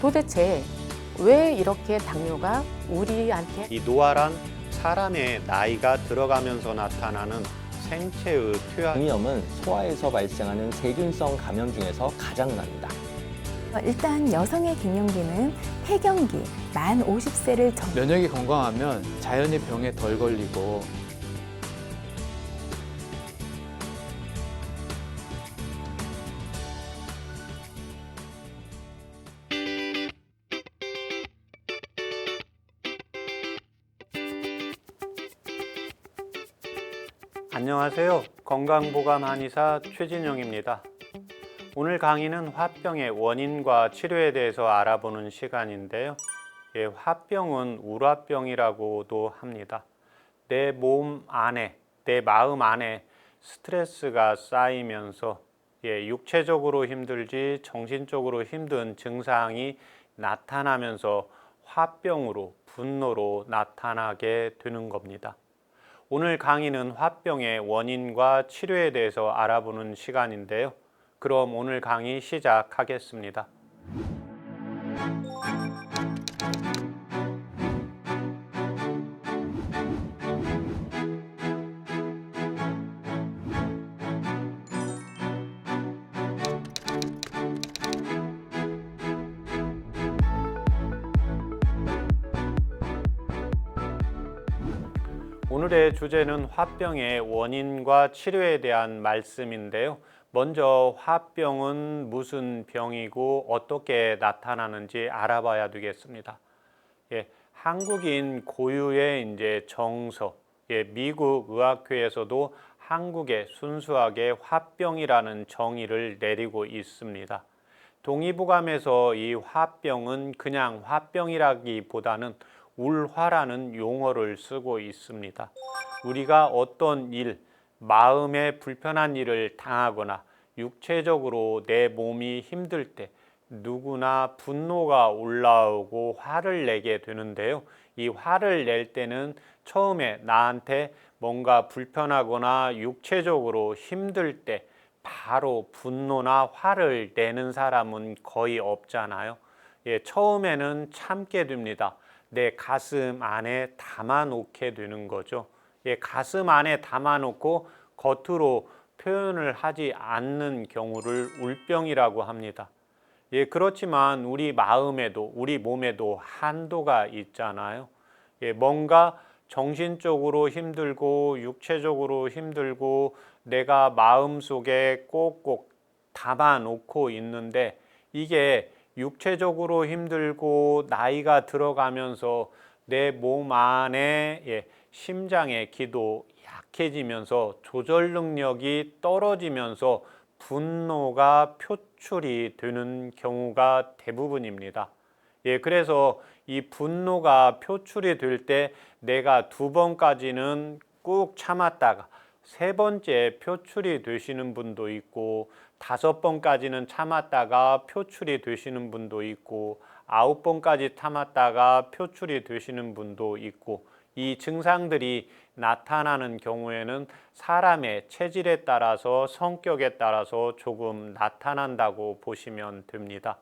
도대체 왜 이렇게 당뇨가 우리한테 이 노화란 사람의 나이가 들어가면서 나타나는 생체의 표현. 장염은 소아에서 발생하는 세균성 감염 중에서 가장 납니다. 일단 여성의 갱년기는 폐경기, 만 50세를 면역이 건강하면 자연히 병에 덜 걸리고 안녕하세요. 건강보감 한의사 최진영입니다. 오늘 강의는 화병의 원인과 치료에 대해서 알아보는 시간인데요. 화병은 울화병이라고도 합니다. 내 몸 안에, 내 마음 안에 스트레스가 쌓이면서 육체적으로 힘들지 정신적으로 힘든 증상이 나타나면서 화병으로, 분노로 나타나게 되는 겁니다. 오늘 강의는 화병의 원인과 치료에 대해서 알아보는 시간인데요. 그럼 오늘 강의 시작하겠습니다. 오늘의 주제는 화병의 원인과 치료에 대한 말씀인데요. 먼저 화병은 무슨 병이고 어떻게 나타나는지 알아봐야 되겠습니다. 한국인 고유의 정서, 미국 의학회에서도 한국에 순수하게 화병이라는 정의를 내리고 있습니다. 동의보감에서 이 화병은 그냥 화병이라기보다는 울화라는 용어를 쓰고 있습니다. 우리가 어떤 일, 마음에 불편한 일을 당하거나 육체적으로 내 몸이 힘들 때 누구나 분노가 올라오고 화를 내게 되는데요. 이 화를 낼 때는 처음에 나한테 뭔가 불편하거나 육체적으로 힘들 때 바로 분노나 화를 내는 사람은 거의 없잖아요. 처음에는 참게 됩니다. 내 가슴 안에 담아놓게 되는 거죠. 가슴 안에 담아놓고 겉으로 표현을 하지 않는 경우를 울병이라고 합니다. 그렇지만 우리 마음에도 우리 몸에도 한도가 있잖아요. 뭔가 정신적으로 힘들고 육체적으로 힘들고 내가 마음속에 꼭꼭 담아놓고 있는데 이게 육체적으로 힘들고 나이가 들어가면서 내 몸 안에 심장의 기도 약해지면서 조절 능력이 떨어지면서 분노가 표출이 되는 경우가 대부분입니다. 그래서 이 분노가 표출이 될 때 내가 2번까지는 꾹 참았다가 3번째 표출이 되시는 분도 있고 5번까지는 참았다가 표출이 되시는 분도 있고 9번까지 참았다가 표출이 되시는 분도 있고 이 증상들이 나타나는 경우에는 사람의 체질에 따라서 성격에 따라서 조금 나타난다고 보시면 됩니다.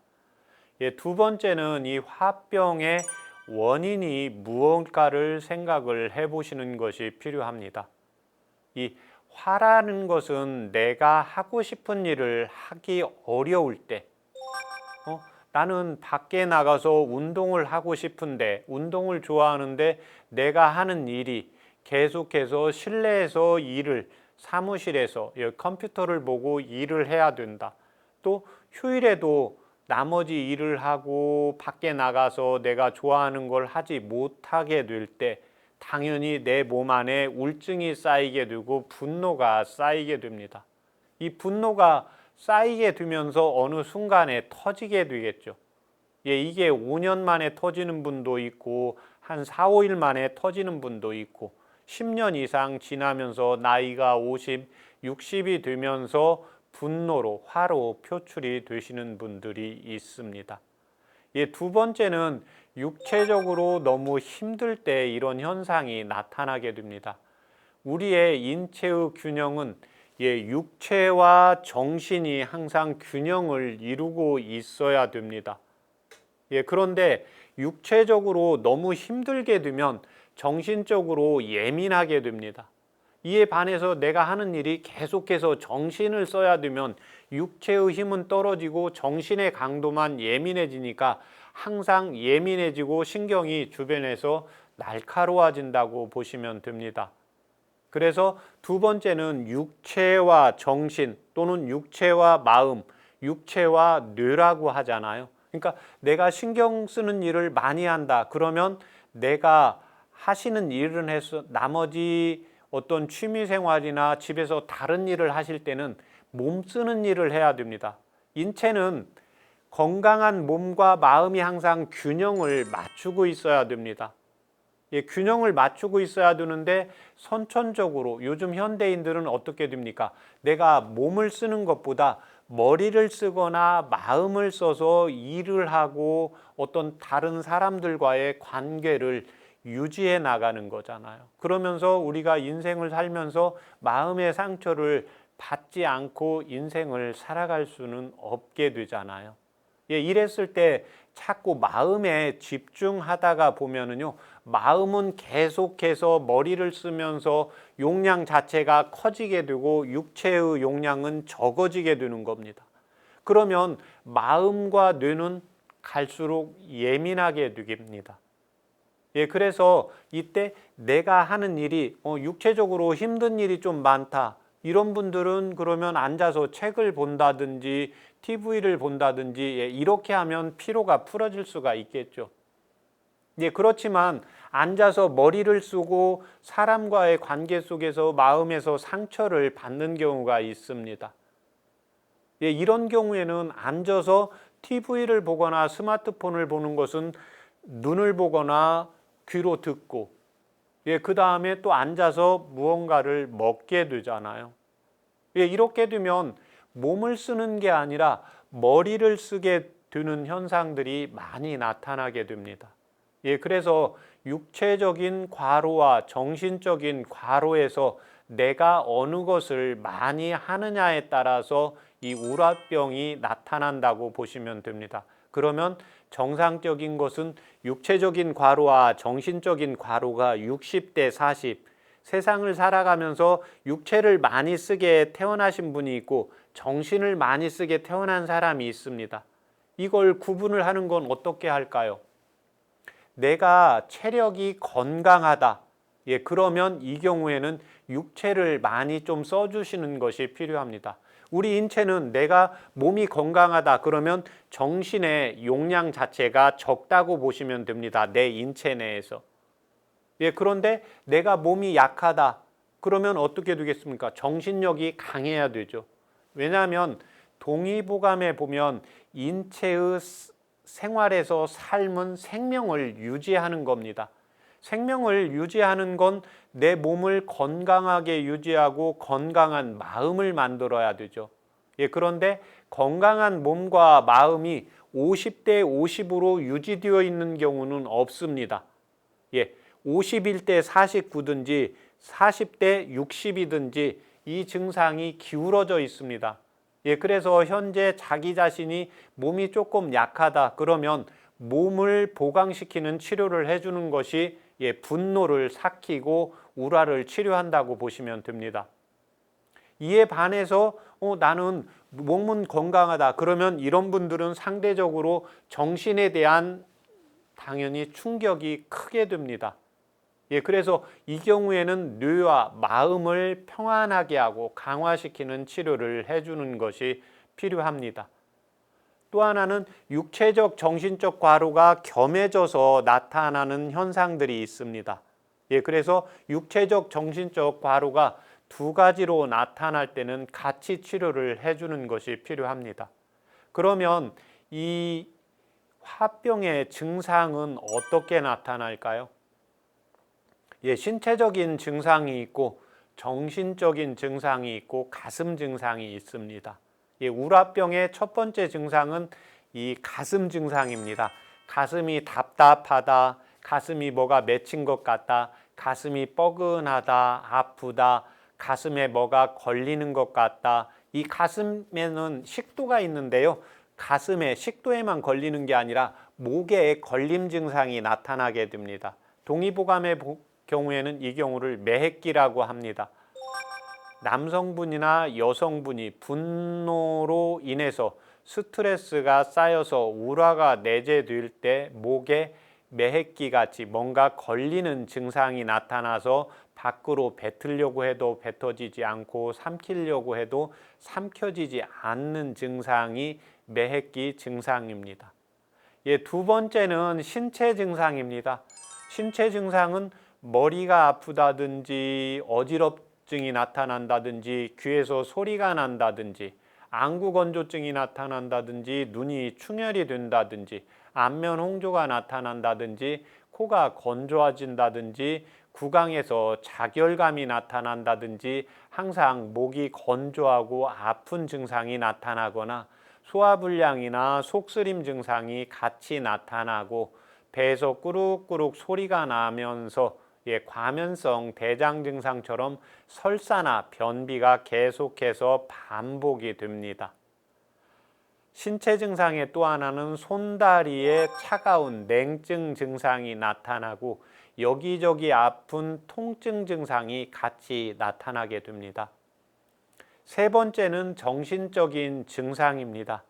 2번째는 이 화병의 원인이 무엇일까를 생각을 해보시는 것이 필요합니다. 이 화라는 것은 내가 하고 싶은 일을 하기 어려울 때 나는 밖에 나가서 운동을 하고 싶은데 운동을 좋아하는데 내가 하는 일이 계속해서 실내에서 일을 사무실에서 컴퓨터를 보고 일을 해야 된다. 또 휴일에도 나머지 일을 하고 밖에 나가서 내가 좋아하는 걸 하지 못하게 될 때 당연히 내 몸 안에 우울증이 쌓이게 되고 분노가 쌓이게 됩니다. 이 분노가 쌓이게 되면서 어느 순간에 터지게 되겠죠. 이게 5년 만에 터지는 분도 있고 한 4, 5일 만에 터지는 분도 있고 10년 이상 지나면서 나이가 50, 60이 되면서 분노로, 화로 표출이 되시는 분들이 있습니다. 2번째는 육체적으로 너무 힘들 때 이런 현상이 나타나게 됩니다. 우리의 인체의 균형은 육체와 정신이 항상 균형을 이루고 있어야 됩니다. 그런데 육체적으로 너무 힘들게 되면 정신적으로 예민하게 됩니다. 이에 반해서 내가 하는 일이 계속해서 정신을 써야 되면 육체의 힘은 떨어지고 정신의 강도만 예민해지니까 항상 예민해지고 신경이 주변에서 날카로워진다고 보시면 됩니다. 그래서 두 번째는 육체와 정신 또는 육체와 마음, 육체와 뇌라고 하잖아요. 그러니까 내가 신경 쓰는 일을 많이 한다. 그러면 내가 하시는 일은 해서 나머지 어떤 취미 생활이나 집에서 다른 일을 하실 때는 몸 쓰는 일을 해야 됩니다. 인체는 건강한 몸과 마음이 항상 균형을 맞추고 있어야 됩니다. 균형을 맞추고 있어야 되는데 선천적으로 요즘 현대인들은 어떻게 됩니까? 내가 몸을 쓰는 것보다 머리를 쓰거나 마음을 써서 일을 하고 어떤 다른 사람들과의 관계를 유지해 나가는 거잖아요. 그러면서 우리가 인생을 살면서 마음의 상처를 받지 않고 인생을 살아갈 수는 없게 되잖아요. 이랬을 때 자꾸 마음에 집중하다가 보면은요, 마음은 계속해서 머리를 쓰면서 용량 자체가 커지게 되고 육체의 용량은 적어지게 되는 겁니다. 그러면 마음과 뇌는 갈수록 예민하게 됩니다. 그래서 이때 내가 하는 일이 육체적으로 힘든 일이 좀 많다. 이런 분들은 그러면 앉아서 책을 본다든지 TV를 본다든지 이렇게 하면 피로가 풀어질 수가 있겠죠. 그렇지만 앉아서 머리를 쓰고 사람과의 관계 속에서 마음에서 상처를 받는 경우가 있습니다. 이런 경우에는 앉아서 TV를 보거나 스마트폰을 보는 것은 눈을 보거나 귀로 듣고 그 다음에 또 앉아서 무언가를 먹게 되잖아요. 이렇게 되면 몸을 쓰는 게 아니라 머리를 쓰게 되는 현상들이 많이 나타나게 됩니다. 그래서 육체적인 과로와 정신적인 과로에서 내가 어느 것을 많이 하느냐에 따라서 이 우라병이 나타난다고 보시면 됩니다. 그러면 정상적인 것은 육체적인 과로와 정신적인 과로가 60대 40, 세상을 살아가면서 육체를 많이 쓰게 태어나신 분이 있고 정신을 많이 쓰게 태어난 사람이 있습니다. 이걸 구분을 하는 건 어떻게 할까요? 내가 체력이 건강하다. 그러면 이 경우에는 육체를 많이 좀 써주시는 것이 필요합니다. 우리 인체는 내가 몸이 건강하다 그러면 정신의 용량 자체가 적다고 보시면 됩니다. 내 인체 내에서. 그런데 내가 몸이 약하다 그러면 어떻게 되겠습니까? 정신력이 강해야 되죠. 왜냐하면 동의보감에 보면 인체의 생활에서 삶은 생명을 유지하는 겁니다. 생명을 유지하는 건 내 몸을 건강하게 유지하고 건강한 마음을 만들어야 되죠. 그런데 건강한 몸과 마음이 50대 50으로 유지되어 있는 경우는 없습니다. 51대 49든지 40대 60이든지 이 증상이 기울어져 있습니다. 그래서 현재 자기 자신이 몸이 조금 약하다 그러면 몸을 보강시키는 치료를 해주는 것이 분노를 삭히고 우라를 치료한다고 보시면 됩니다. 이에 반해서 나는 몸은 건강하다 그러면 이런 분들은 상대적으로 정신에 대한 당연히 충격이 크게 됩니다. 그래서 이 경우에는 뇌와 마음을 평안하게 하고 강화시키는 치료를 해주는 것이 필요합니다. 또 하나는 육체적, 정신적 과로가 겸해져서 나타나는 현상들이 있습니다. 그래서 육체적, 정신적 과로가 두 가지로 나타날 때는 같이 치료를 해주는 것이 필요합니다. 그러면 이 화병의 증상은 어떻게 나타날까요? 신체적인 증상이 있고 정신적인 증상이 있고 가슴 증상이 있습니다. 우라병의 첫 번째 증상은 이 가슴 증상입니다. 가슴이 답답하다, 가슴이 뭐가 맺힌 것 같다, 가슴이 뻐근하다, 아프다, 가슴에 뭐가 걸리는 것 같다. 이 가슴에는 식도가 있는데요. 가슴에 식도에만 걸리는 게 아니라 목에 걸림 증상이 나타나게 됩니다. 동의보감의 경우에는 이 경우를 매핵기라고 합니다. 남성분이나 여성분이 분노로 인해서 스트레스가 쌓여서 우라가 내재될 때 목에 매핵기 같이 뭔가 걸리는 증상이 나타나서 밖으로 뱉으려고 해도 뱉어지지 않고 삼키려고 해도 삼켜지지 않는 증상이 매핵기 증상입니다. 두 번째는 신체 증상입니다. 신체 증상은 머리가 아프다든지 어지럽증이 나타난다든지 귀에서 소리가 난다든지 안구건조증이 나타난다든지 눈이 충혈이 된다든지 안면 홍조가 나타난다든지 코가 건조해진다든지 구강에서 자결감이 나타난다든지 항상 목이 건조하고 아픈 증상이 나타나거나 소화불량이나 속쓰림 증상이 같이 나타나고 배에서 꾸룩꾸룩 소리가 나면서 과면성 대장 증상처럼 설사나 변비가 계속해서 반복이 됩니다. 신체 증상의 또 하나는 손다리에 차가운 냉증 증상이 나타나고 여기저기 아픈 통증 증상이 같이 나타나게 됩니다. 세 번째는 정신적인 증상입니다.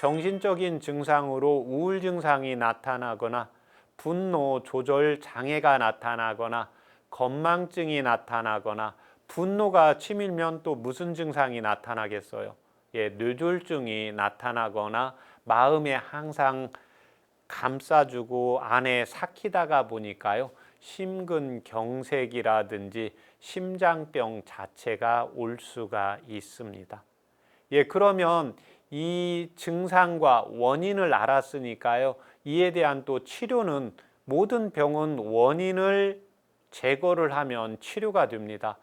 정신적인 증상으로 우울 증상이 나타나거나 분노 조절 장애가 나타나거나 건망증이 나타나거나 분노가 치밀면 또 무슨 증상이 나타나겠어요? 뇌졸중이 나타나거나 마음에 항상 감싸주고 안에 삭히다가 보니까요 심근경색이라든지 심장병 자체가 올 수가 있습니다. 그러면 이 증상과 원인을 알았으니까요 이에 대한 또 치료는 모든 병은 원인을 제거를 하면 치료가 됩니다.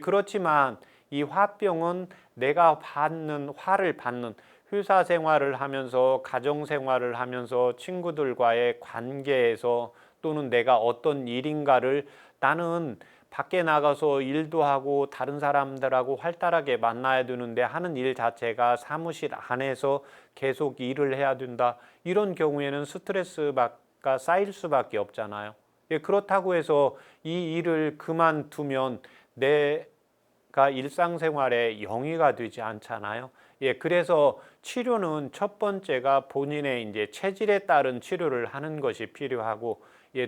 그렇지만 이 화병은 내가 화를 받는 회사 생활을 하면서 가정 생활을 하면서 친구들과의 관계에서 또는 내가 어떤 일인가를 나는 밖에 나가서 일도 하고 다른 사람들하고 활달하게 만나야 되는데 하는 일 자체가 사무실 안에서 계속 일을 해야 된다. 이런 경우에는 스트레스가 쌓일 수밖에 없잖아요. 그렇다고 해서 이 일을 그만두면 내가 일상생활에 영위가 되지 않잖아요. 그래서 치료는 첫 번째가 본인의 이제 체질에 따른 치료를 하는 것이 필요하고,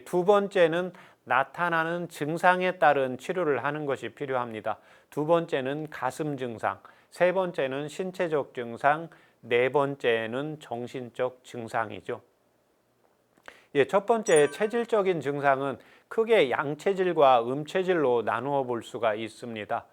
두 번째는 나타나는 증상에 따른 치료를 하는 것이 필요합니다. 두 번째는 가슴 증상, 세 번째는 신체적 증상, 네 번째는 정신적 증상이죠. 첫 번째 체질적인 증상은 크게 양체질과 음체질로 나누어 볼 수가 있습니다.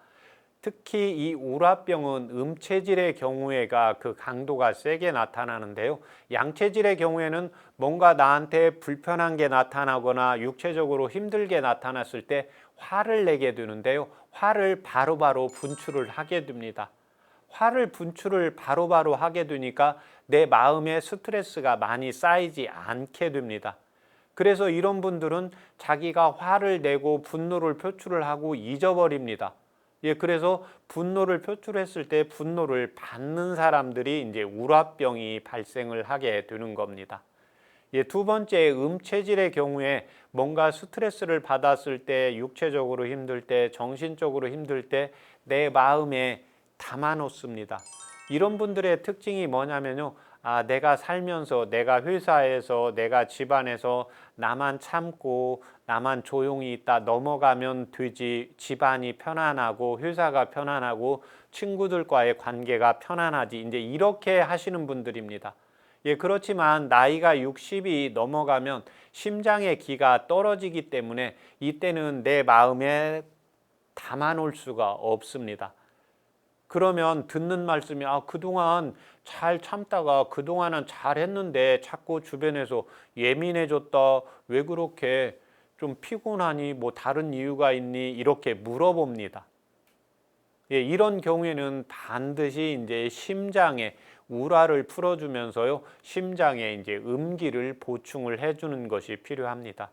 특히 이 우라병은 음체질의 경우에가 그 강도가 세게 나타나는데요. 양체질의 경우에는 뭔가 나한테 불편한 게 나타나거나 육체적으로 힘들게 나타났을 때 화를 내게 되는데요. 화를 바로바로 분출을 하게 됩니다. 화를 분출을 바로바로 하게 되니까 내 마음에 스트레스가 많이 쌓이지 않게 됩니다. 그래서 이런 분들은 자기가 화를 내고 분노를 표출을 하고 잊어버립니다. 그래서 분노를 표출했을 때 분노를 받는 사람들이 이제 우라병이 발생을 하게 되는 겁니다. 두 번째, 음체질의 경우에 뭔가 스트레스를 받았을 때, 육체적으로 힘들 때, 정신적으로 힘들 때 내 마음에 담아놓습니다. 이런 분들의 특징이 뭐냐면요. 내가 살면서, 내가 회사에서, 내가 집안에서 나만 참고 나만 조용히 있다 넘어가면 되지, 집안이 편안하고 회사가 편안하고 친구들과의 관계가 편안하지, 이제 이렇게 하시는 분들입니다. 그렇지만 나이가 60이 넘어가면 심장의 기가 떨어지기 때문에 이때는 내 마음에 담아놓을 수가 없습니다. 그러면 듣는 말씀이 그동안 잘 참다가 그동안은 잘했는데 자꾸 주변에서 예민해졌다, 왜 그렇게 좀 피곤하니, 뭐 다른 이유가 있니, 이렇게 물어봅니다. 이런 경우에는 반드시 이제 심장에 우라를 풀어주면서요 심장에 이제 음기를 보충을 해주는 것이 필요합니다.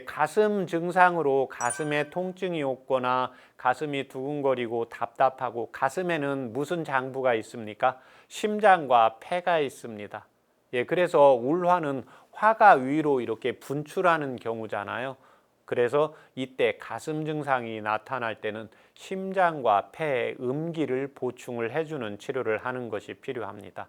가슴 증상으로 가슴에 통증이 오거나 가슴이 두근거리고 답답하고, 가슴에는 무슨 장부가 있습니까? 심장과 폐가 있습니다. 예, 그래서 울화는 화가 위로 이렇게 분출하는 경우잖아요. 그래서 이때 가슴 증상이 나타날 때는 심장과 폐에 음기를 보충을 해주는 치료를 하는 것이 필요합니다.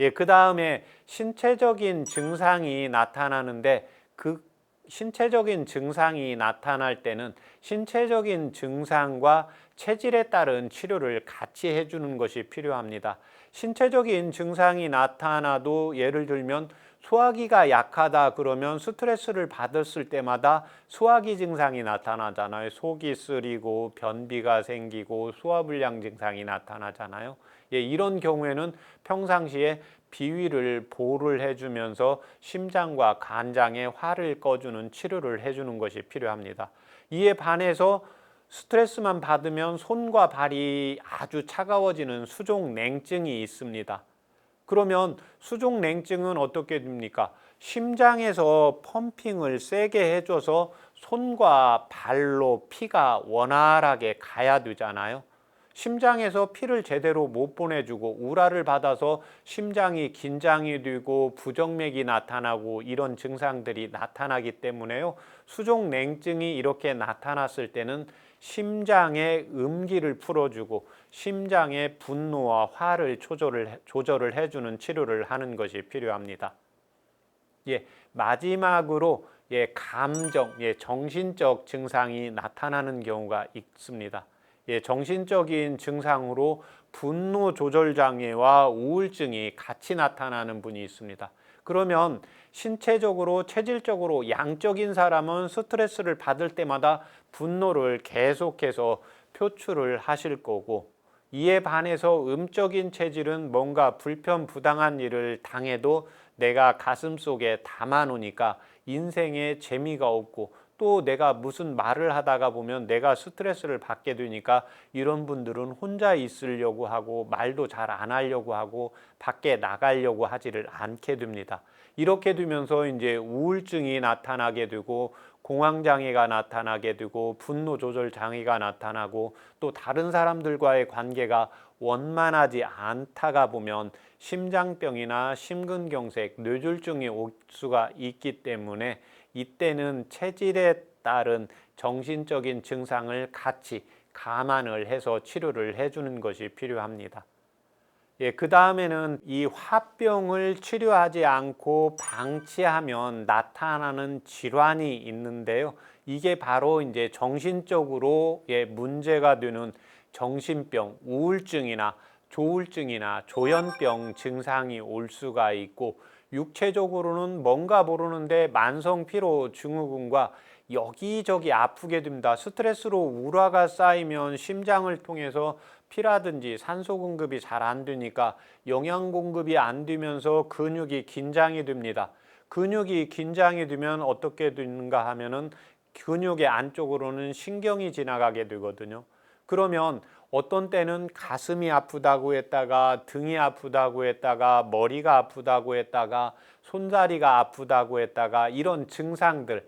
예, 그 다음에 신체적인 증상이 나타나는데 그 신체적인 증상이 나타날 때는 신체적인 증상과 체질에 따른 치료를 같이 해주는 것이 필요합니다. 신체적인 증상이 나타나도 예를 들면 소화기가 약하다 그러면 스트레스를 받았을 때마다 소화기 증상이 나타나잖아요. 속이 쓰리고 변비가 생기고 소화불량 증상이 나타나잖아요. 예, 이런 경우에는 평상시에 비위를 보를 해주면서 심장과 간장에 화를 꺼주는 치료를 해주는 것이 필요합니다. 이에 반해서 스트레스만 받으면 손과 발이 아주 차가워지는 수족냉증이 있습니다. 그러면 수족냉증은 어떻게 됩니까? 심장에서 펌핑을 세게 해줘서 손과 발로 피가 원활하게 가야 되잖아요. 심장에서 피를 제대로 못 보내주고 우라를 받아서 심장이 긴장이 되고 부정맥이 나타나고 이런 증상들이 나타나기 때문에요. 수족냉증이 이렇게 나타났을 때는 심장의 음기를 풀어주고 심장의 분노와 화를 조절을 해주는 치료를 하는 것이 필요합니다. 예, 마지막으로 감정, 정신적 증상이 나타나는 경우가 있습니다. 예, 정신적인 증상으로 분노 조절 장애와 우울증이 같이 나타나는 분이 있습니다. 그러면 신체적으로, 체질적으로 양적인 사람은 스트레스를 받을 때마다 분노를 계속해서 표출을 하실 거고, 이에 반해서 음적인 체질은 뭔가 불편부당한 일을 당해도 내가 가슴속에 담아놓으니까 인생에 재미가 없고 또 내가 무슨 말을 하다가 보면 내가 스트레스를 받게 되니까 이런 분들은 혼자 있으려고 하고 말도 잘 안 하려고 하고 밖에 나가려고 하지를 않게 됩니다. 이렇게 되면서 이제 우울증이 나타나게 되고 공황장애가 나타나게 되고 분노 조절 장애가 나타나고 또 다른 사람들과의 관계가 원만하지 않다가 보면 심장병이나 심근경색, 뇌졸중이 올 수가 있기 때문에 이때는 체질에 따른 정신적인 증상을 같이 감안을 해서 치료를 해주는 것이 필요합니다. 예, 그 다음에는 이 화병을 치료하지 않고 방치하면 나타나는 질환이 있는데요. 이게 바로 이제 정신적으로 문제가 되는 정신병, 우울증이나 조울증이나 조현병 증상이 올 수가 있고, 육체적으로는 뭔가 모르는데 만성 피로 증후군과 여기저기 아프게 됩니다. 스트레스로 우라가 쌓이면 심장을 통해서 피라든지 산소 공급이 잘 안 되니까 영양 공급이 안 되면서 근육이 긴장이 됩니다. 근육이 긴장이 되면 어떻게 되는가 하면은 근육의 안쪽으로는 신경이 지나가게 되거든요. 그러면 어떤 때는 가슴이 아프다고 했다가 등이 아프다고 했다가 머리가 아프다고 했다가 손다리가 아프다고 했다가 이런 증상들,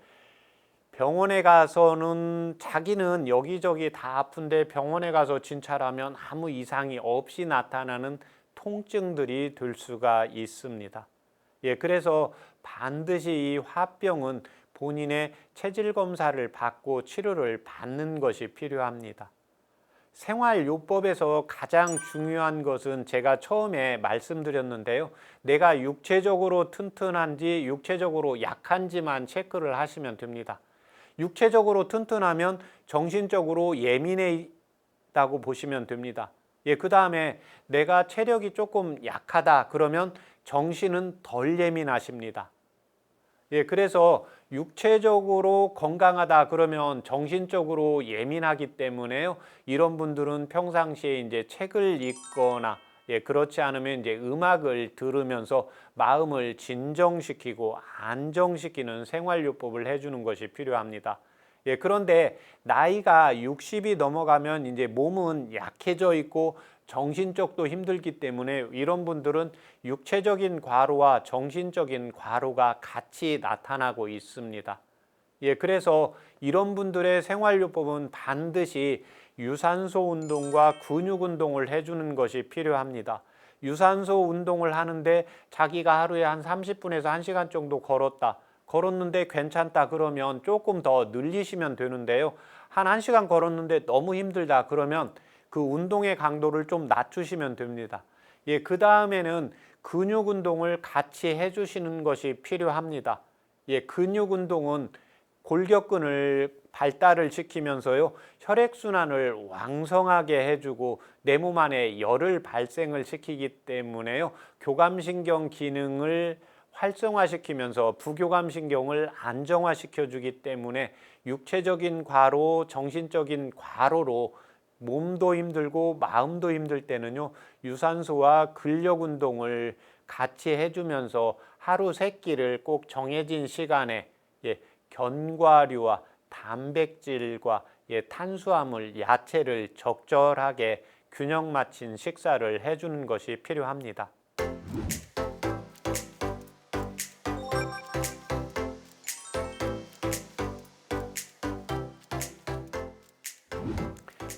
병원에 가서는 자기는 여기저기 다 아픈데 병원에 가서 진찰하면 아무 이상이 없이 나타나는 통증들이 될 수가 있습니다. 예, 그래서 반드시 이 화병은 본인의 체질 검사를 받고 치료를 받는 것이 필요합니다. 생활요법에서 가장 중요한 것은 제가 처음에 말씀드렸는데요. 내가 육체적으로 튼튼한지 육체적으로 약한지만 체크를 하시면 됩니다. 육체적으로 튼튼하면 정신적으로 예민하다고 보시면 됩니다. 예, 그 다음에 내가 체력이 조금 약하다 그러면 정신은 덜 예민하십니다. 예, 그래서 육체적으로 건강하다 그러면 정신적으로 예민하기 때문에요. 이런 분들은 평상시에 이제 책을 읽거나 그렇지 않으면 이제 음악을 들으면서 마음을 진정시키고 안정시키는 생활요법을 해주는 것이 필요합니다. 그런데 나이가 60이 넘어가면 이제 몸은 약해져 있고 정신적도 힘들기 때문에 이런 분들은 육체적인 과로와 정신적인 과로가 같이 나타나고 있습니다. 그래서 이런 분들의 생활요법은 반드시 유산소 운동과 근육 운동을 해주는 것이 필요합니다. 유산소 운동을 하는데 자기가 하루에 한 30분에서 1시간 정도 걸었는데 괜찮다 그러면 조금 더 늘리시면 되는데요. 한 1시간 걸었는데 너무 힘들다 그러면 그 운동의 강도를 좀 낮추시면 됩니다. 예, 그 다음에는 근육 운동을 같이 해주시는 것이 필요합니다. 예, 근육 운동은 골격근을 발달을 시키면서요, 혈액순환을 왕성하게 해주고 내 몸 안에 열을 발생을 시키기 때문에요, 교감신경 기능을 활성화시키면서 부교감신경을 안정화시켜 주기 때문에 육체적인 과로, 정신적인 과로로 몸도 힘들고 마음도 힘들 때는요, 유산소와 근력 운동을 같이 해주면서 하루 3끼를 꼭 정해진 시간에 견과류와 단백질과 탄수화물, 야채를 적절하게 균형 맞춘 식사를 해주는 것이 필요합니다.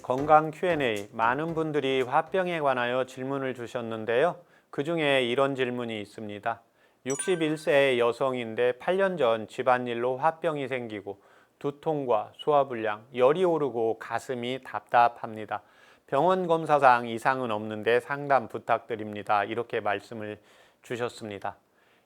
건강 Q&A, 많은 분들이 화병에 관하여 질문을 주셨는데요. 그 중에 이런 질문이 있습니다. 61세 여성인데 8년 전 집안일로 화병이 생기고 두통과 소화불량, 열이 오르고 가슴이 답답합니다. 병원 검사상 이상은 없는데 상담 부탁드립니다. 이렇게 말씀을 주셨습니다.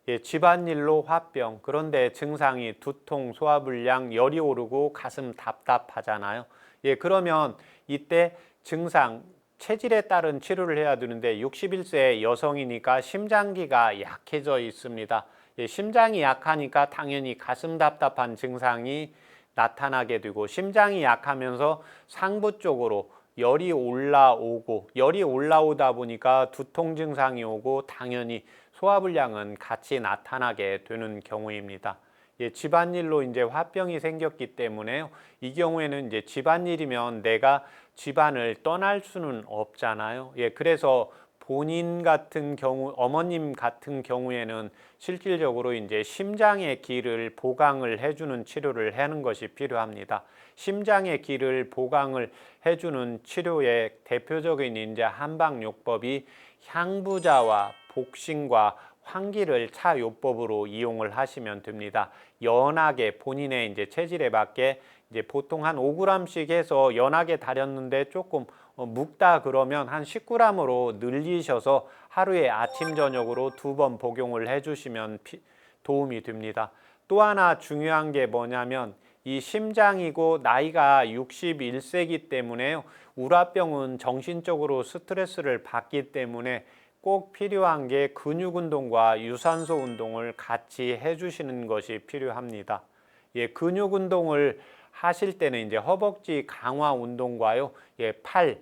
예, 집안일로 화병, 그런데 증상이 두통, 소화불량, 열이 오르고 가슴 답답하잖아요. 예, 그러면 이때 증상, 체질에 따른 치료를 해야 되는데 61세 여성이니까 심장기가 약해져 있습니다. 예, 심장이 약하니까 당연히 가슴 답답한 증상이 나타나게 되고, 심장이 약하면서 상부 쪽으로 열이 올라오다 보니까 두통 증상이 오고 당연히 소화불량은 같이 나타나게 되는 경우입니다. 예, 집안일로 이제 화병이 생겼기 때문에요. 이 경우에는 이제 집안일이면 내가 집안을 떠날 수는 없잖아요. 예, 그래서 본인 같은 경우, 어머님 같은 경우에는 실질적으로 이제 심장의 기를 보강을 해주는 치료를 하는 것이 필요합니다. 심장의 기를 보강을 해주는 치료의 대표적인 이제 한방요법이 향부자와 복신과 환기를 차요법으로 이용을 하시면 됩니다. 연하게 본인의 이제 체질에 맞게 이제 보통 한 5g씩 해서 연하게 다렸는데 조금 묵다 그러면 한 10g으로 늘리셔서 하루에 아침 저녁으로 2번 복용을 해주시면 도움이 됩니다. 또 하나 중요한 게 뭐냐면 이 심장이고 나이가 61세이기 때문에요, 우라병은 정신적으로 스트레스를 받기 때문에 꼭 필요한 게 근육 운동과 유산소 운동을 같이 해주시는 것이 필요합니다. 예, 근육 운동을 하실 때는 이제 허벅지 강화 운동과요, 팔,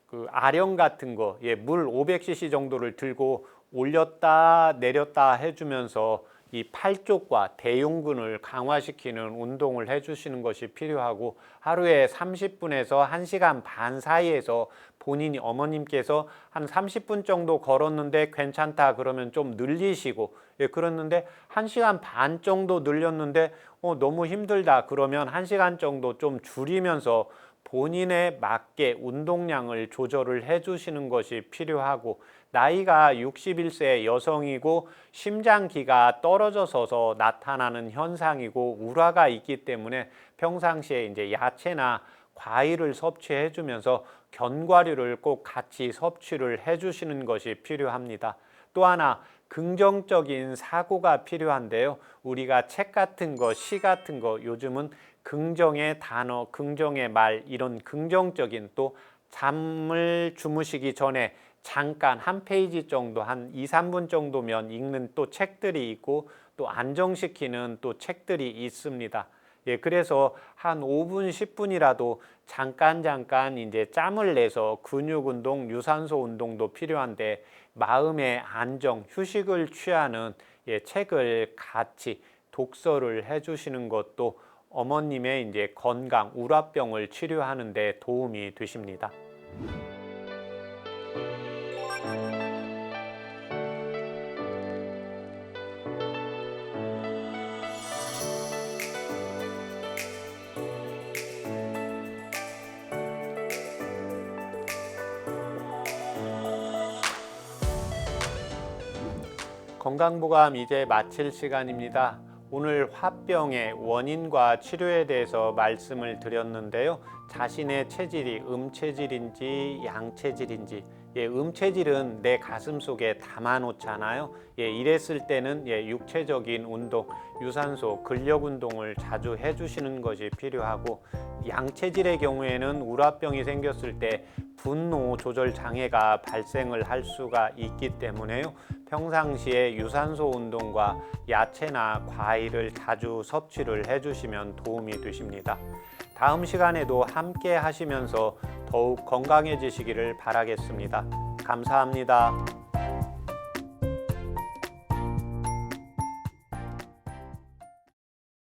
그 아령 같은 거, 물 500cc 정도를 들고 올렸다 내렸다 해주면서 이 팔 쪽과 대흉근을 강화시키는 운동을 해주시는 것이 필요하고, 하루에 30분에서 1시간 반 사이에서 본인이 어머님께서 한 30분 정도 걸었는데 괜찮다 그러면 좀 늘리시고, 그랬는데 1시간 반 정도 늘렸는데 너무 힘들다 그러면 1시간 정도 좀 줄이면서 본인에 맞게 운동량을 조절을 해주시는 것이 필요하고, 나이가 61세 여성이고 심장기가 떨어져서 나타나는 현상이고 우라가 있기 때문에 평상시에 이제 야채나 과일을 섭취해 주면서 견과류를 꼭 같이 섭취를 해 주시는 것이 필요합니다. 또 하나 긍정적인 사고가 필요한데요. 우리가 책 같은 거, 시 같은 거, 요즘은 긍정의 단어, 긍정의 말, 이런 긍정적인, 또 잠을 주무시기 전에 잠깐 한 페이지 정도, 한 2~3분 정도면 읽는 또 책들이 있고 또 안정시키는 또 책들이 있습니다. 예, 그래서 한 5분, 10분이라도 잠깐 이제 짬을 내서 근육 운동, 유산소 운동도 필요한데 마음의 안정, 휴식을 취하는 책을 같이 독서를 해주시는 것도 어머님의 이제 건강, 우라병을 치료하는 데 도움이 되십니다. 건강부감 이제 마칠 시간입니다. 오늘 화병의 원인과 치료에 대해서 말씀을 드렸는데요. 자신의 체질이 음체질인지 양체질인지, 음체질은 내 가슴 속에 담아놓잖아요. 이랬을 때는 육체적인 운동, 유산소, 근력 운동을 자주 해주시는 것이 필요하고, 양체질의 경우에는 우라병이 생겼을 때 분노 조절 장애가 발생을 할 수가 있기 때문에요. 평상시에 유산소 운동과 야채나 과일을 자주 섭취를 해주시면 도움이 되십니다. 다음 시간에도 함께 하시면서 더욱 건강해지시기를 바라겠습니다. 감사합니다.